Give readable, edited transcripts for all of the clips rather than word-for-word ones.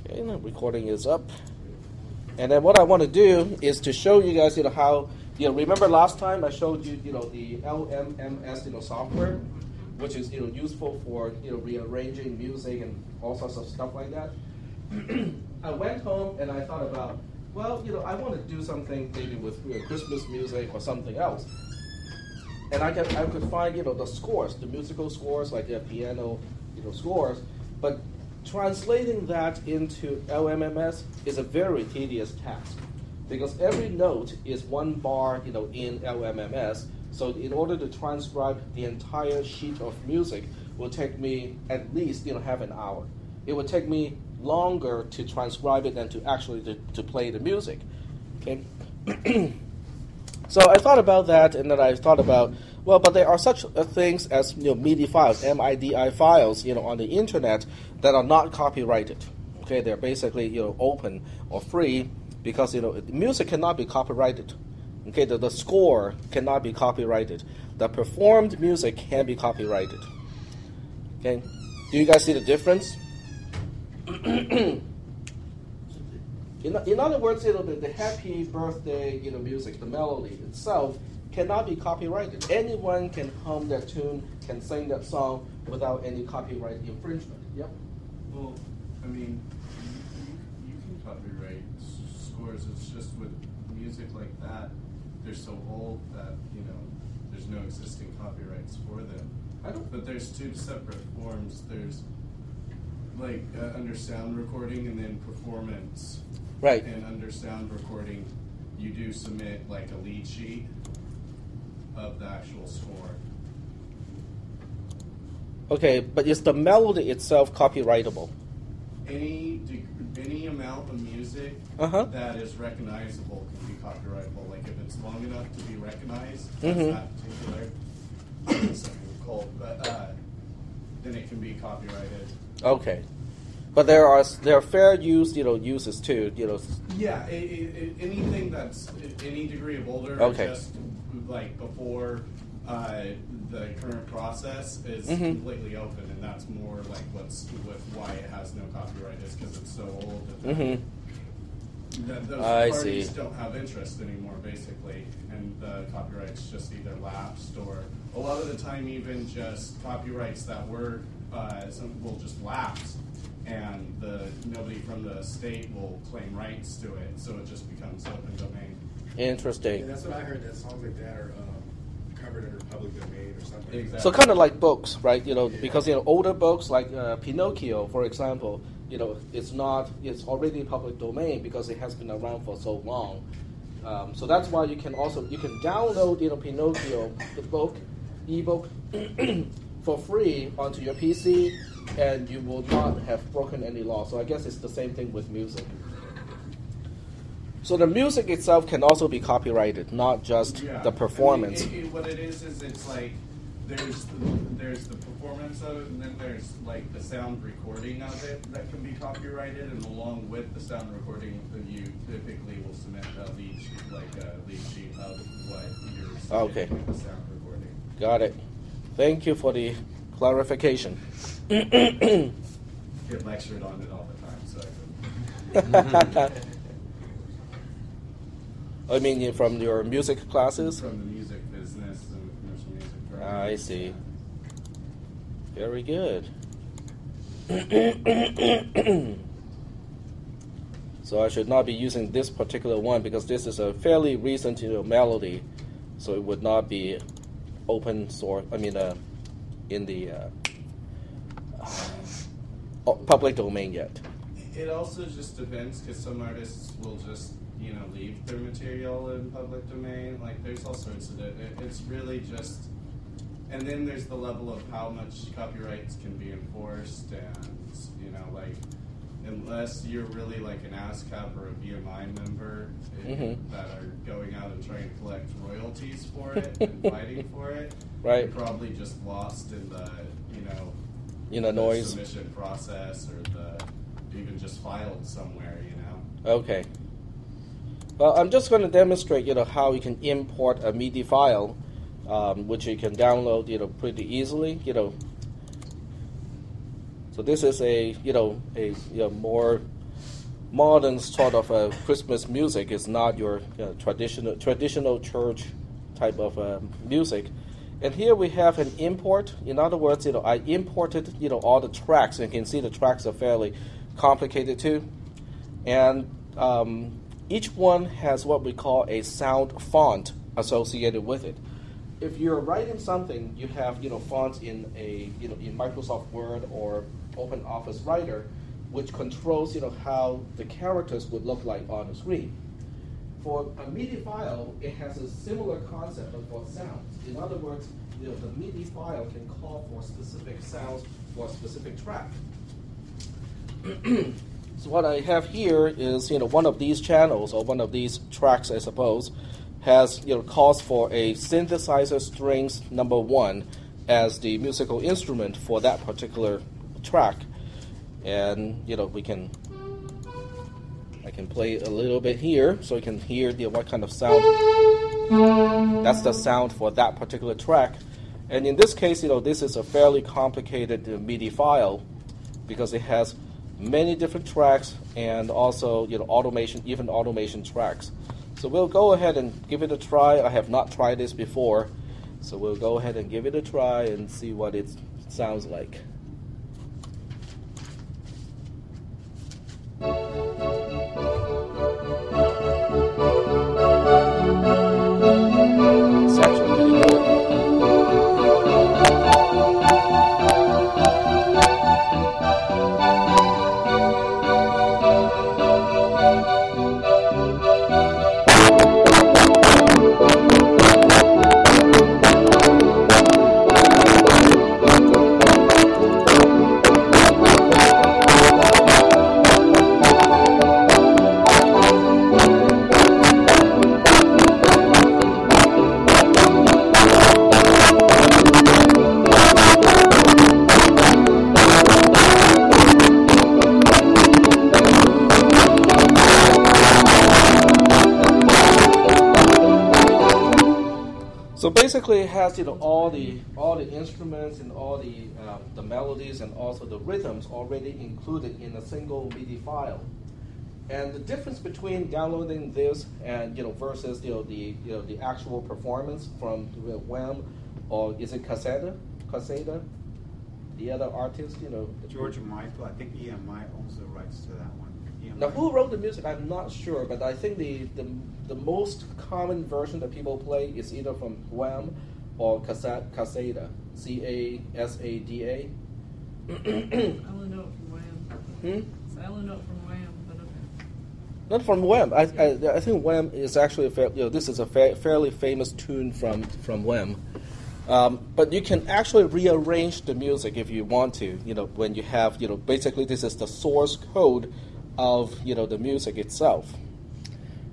Okay, the recording is up. And then what I want to do is to show you guys, how, remember last time I showed you, the LMMS, software, which is, useful for, rearranging music and all sorts of stuff like that. I went home and I thought about, well, I want to do something maybe with Christmas music or something else. And I could find, the scores, the musical scores, like the piano, scores, but translating that into LMMS is a very tedious task because every note is one bar, in LMMS. So in order to transcribe the entire sheet of music will take me at least, half an hour. It would take me longer to transcribe it than to actually to play the music. Okay. So I thought about that, and then I thought about, well, but there are such things as MIDI files, MIDI files, on the internet that are not copyrighted. Okay, they're basically open or free because music cannot be copyrighted. Okay, the score cannot be copyrighted. The performed music can be copyrighted. Okay, do you guys see the difference? In other words, the happy birthday music, the melody itself cannot be copyrighted. Anyone can hum that tune, can sing that song without any copyright infringement. Yep. Well, I mean, you can copyright scores. It's just with music like that, they're so old that there's no existing copyrights for them. But there's two separate forms. There's like under sound recording and then performance. Right. And under sound recording, you do submit like a lead sheet of the actual score. Okay, but is the melody itself copyrightable? Any amount of music that is recognizable can be copyrightable. Like if it's long enough to be recognized, that's that particular something called, but then it can be copyrighted. Okay. But there are fair use, uses too, Yeah, anything that's any degree of older, okay. Or just like before the current process is completely open, and that's more like why it has no copyright is because it's so old that those parties don't have interest anymore, basically, and the copyrights just either lapsed or a lot of the time even just copyrights that were some will just lapse. And nobody from the state will claim rights to it, so it just becomes open domain. Interesting. Yeah, that's what I heard, that songs like that are covered under public domain or something. Exactly. So kind of like books, right? Because older books like Pinocchio, for example, it's already public domain because it has been around for so long. So that's why you can download Pinocchio, the book, ebook, for free onto your PC. And you will not have broken any law. So I guess it's the same thing with music. So the music itself can also be copyrighted, not just the performance. What it is it's like there's the performance of it, and then there's like the sound recording of it that can be copyrighted, and along with the sound recording, you typically will submit a lead sheet of what you're submitting with the sound recording. Got it. Thank you for the clarification. Get lectured on it all the time, so I mean, from your music classes? From the music business and commercial music programs. I see. Very good. So I should not be using this particular one because this is a fairly recent melody, so it would not be open source. I mean, in the public domain yet. It also just depends because some artists will just leave their material in public domain. Like there's all sorts of it. It's really just, and then there's the level of how much copyrights can be enforced, and like unless you're really like an ASCAP or a BMI member that are going out and trying to collect royalties for it and fighting for it, right? You're probably just lost in the the noise submission process, or even just filed somewhere, Okay. Well, I'm just going to demonstrate, how you can import a MIDI file, which you can download, pretty easily, So this is a more modern sort of Christmas music. It's not your traditional church type of music. And here we have an import. In other words, I imported all the tracks, and you can see the tracks are fairly complicated too. And each one has what we call a sound font associated with it. If you're writing something, you have fonts in in Microsoft Word or Open Office Writer, which controls how the characters would look like on the screen. For a MIDI file, it has a similar concept but for sounds. In other words, the MIDI file can call for specific sounds for a specific track. So what I have here is one of these channels or one of these tracks, I suppose, has calls for a synthesizer strings number 1 as the musical instrument for that particular track. And I can play a little bit here so you can hear what kind of sound. That's the sound for that particular track. And in this case, this is a fairly complicated MIDI file because it has many different tracks and also automation tracks. So we'll go ahead and give it a try. I have not tried this before, so we'll go ahead and give it a try and see what it sounds like. It's actually pretty good. So basically, it has all the instruments and all the melodies and also the rhythms already included in a single MIDI file. And the difference between downloading this and versus the actual performance from Wham, or is it Caseta, the other artist, George Michael. I think EMI owns the rights to that one. EMI. Now, who wrote the music? I'm not sure, but I think the most common version that people play is either from Wham or Caseta, Casada. I only know it from Wham. So I only know it from Wham, but okay. Not from Wham. I think Wham is actually this is a fairly famous tune from Wham. But you can actually rearrange the music if you want to. When you have basically this is the source code of the music itself,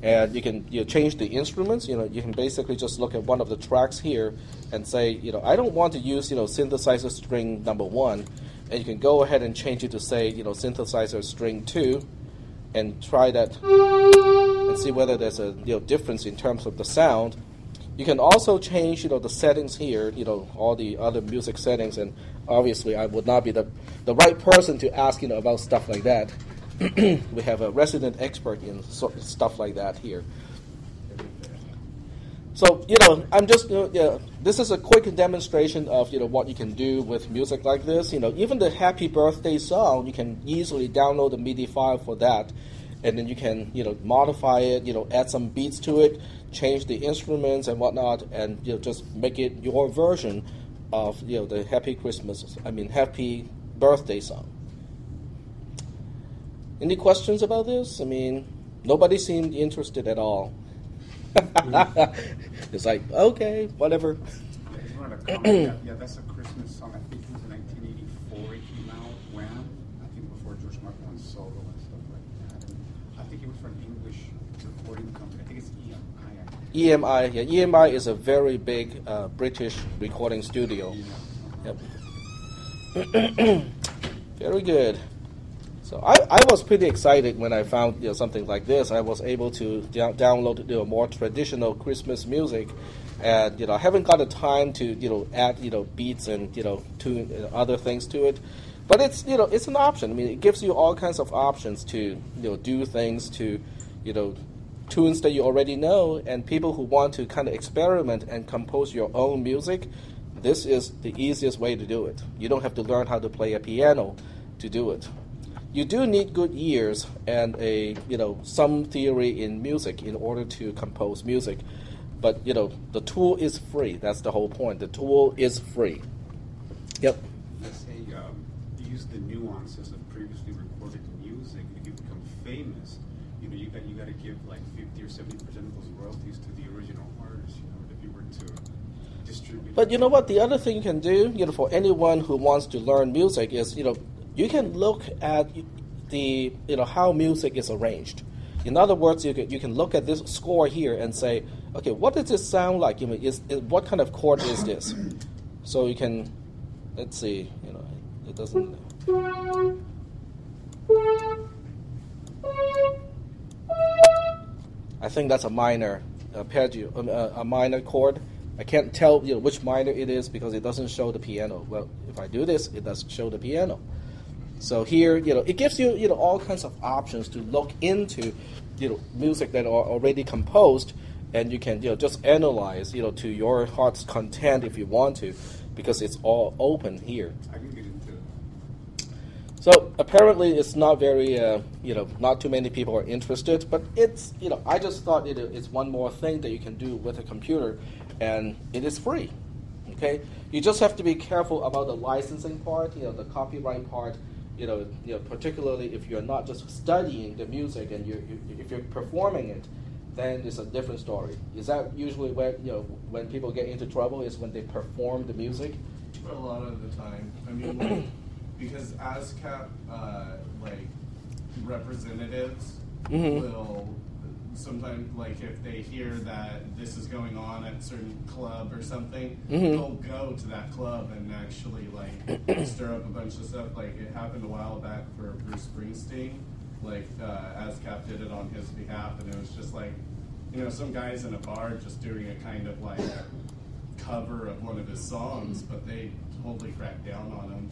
and you can change the instruments. You can basically just look at one of the tracks here and say I don't want to use synthesizer string number 1, and you can go ahead and change it to say synthesizer string 2, and try that and see whether there's a difference in terms of the sound. You can also change the settings here, all the other music settings, and obviously I would not be the right person to ask about stuff like that. We have a resident expert in stuff like that here. So I'm just this is a quick demonstration of what you can do with music like this. Even the Happy Birthday song, you can easily download a MIDI file for that, and then you can modify it, add some beats to it, change the instruments and whatnot, and just make it your version of the Happy Birthday song. Any questions about this? Nobody seemed interested at all. It's like, okay, whatever. Yeah, that's a Christmas song. I think it was in 1984 it came out. Wham. I think before George Michael went solo and stuff like that. And I think it was from an English recording company. I think it's EMI. EMI, yeah. EMI is a very big British recording studio. Yeah. Yep. Very good. So I was pretty excited when I found something like this. I was able to download more traditional Christmas music, and I haven't got the time to add beats and tune other things to it. But it's it's an option. I mean, it gives you all kinds of options to do things to tunes that you already know, and people who want to kind of experiment and compose your own music. This is the easiest way to do it. You don't have to learn how to play a piano to do it. You do need good ears and some theory in music in order to compose music. But the tool is free. That's the whole point. The tool is free. Yep. Let's say use the nuances of previously recorded music. If you become famous, you got to give like 50 or 70% of those royalties to the original artist. If you were to distribute. But you know what? The other thing you can do, for anyone who wants to learn music is, you can look at the how music is arranged. In other words, you can look at this score here and say, okay, what does this sound like? What kind of chord is this? So you can, let's see, it doesn't. I think that's a minor arpeggio, a minor chord. I can't tell which minor it is because it doesn't show the piano. Well, if I do this, it does show the piano. So here, it gives you all kinds of options to look into music that are already composed, and you can just analyze to your heart's content if you want to, because it's all open here. I can get into it. So apparently it's not very not too many people are interested, but it's I just thought it's one more thing that you can do with a computer, and it is free. Okay, you just have to be careful about the licensing part, the copyright part. Particularly if you're not just studying the music and if you're performing it, then it's a different story. Is that usually when people get into trouble is when they perform the music? A lot of the time. I mean, because ASCAP, representatives will sometimes, if they hear that this is going on at a certain club or something, they'll go to that club and actually, stir up a bunch of stuff. It happened a while back for Bruce Springsteen. ASCAP did it on his behalf, and it was just some guys in a bar just doing a kind of, cover of one of his songs, but they totally cracked down on him.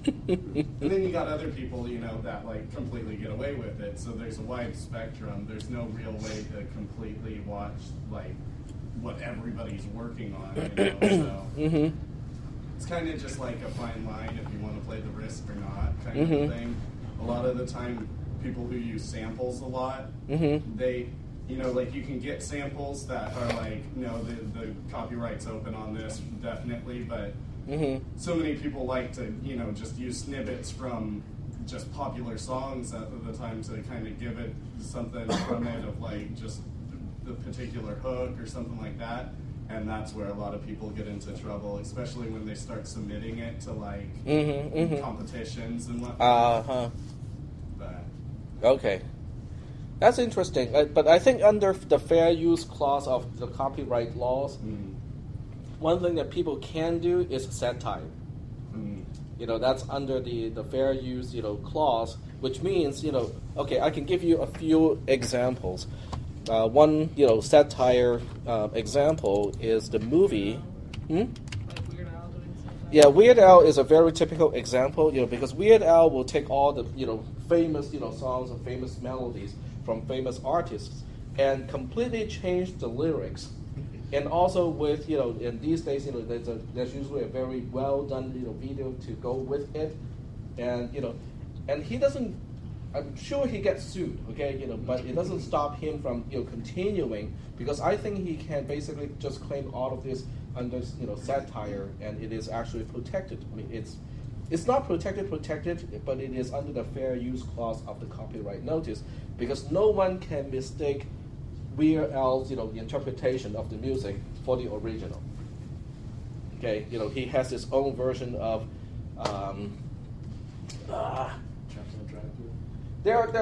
And then you got other people, that completely get away with it. So there's a wide spectrum. There's no real way to completely watch what everybody's working on. So it's kind of just like a fine line if you want to play the risk or not kind of thing. A lot of the time, people who use samples a lot, they. You can get samples that are the copyright's open on this, definitely, but so many people like to, just use snippets from just popular songs at the time to kind of give it something from it of just the particular hook or something like that. And that's where a lot of people get into trouble, especially when they start submitting it to competitions and whatnot. Okay. That's interesting, but I think under the fair use clause of the copyright laws, one thing that people can do is satire. That's under the fair use clause, which means okay, I can give you a few examples. One satire example is the movie. Like Weird Al doing satire? Yeah, Weird Al is a very typical example, because Weird Al will take all the famous songs and famous melodies from famous artists and completely change the lyrics. And also with, in these days, there's usually a very well done, video to go with it. And, and he doesn't, I'm sure he gets sued, okay, but it doesn't stop him from, continuing, because I think he can basically just claim all of this under, satire, and it is actually protected. I mean, it's not protected, but it is under the fair use clause of the copyright notice, because no one can mistake Weird Al's, interpretation of the music for the original. Okay, he has his own version of. There are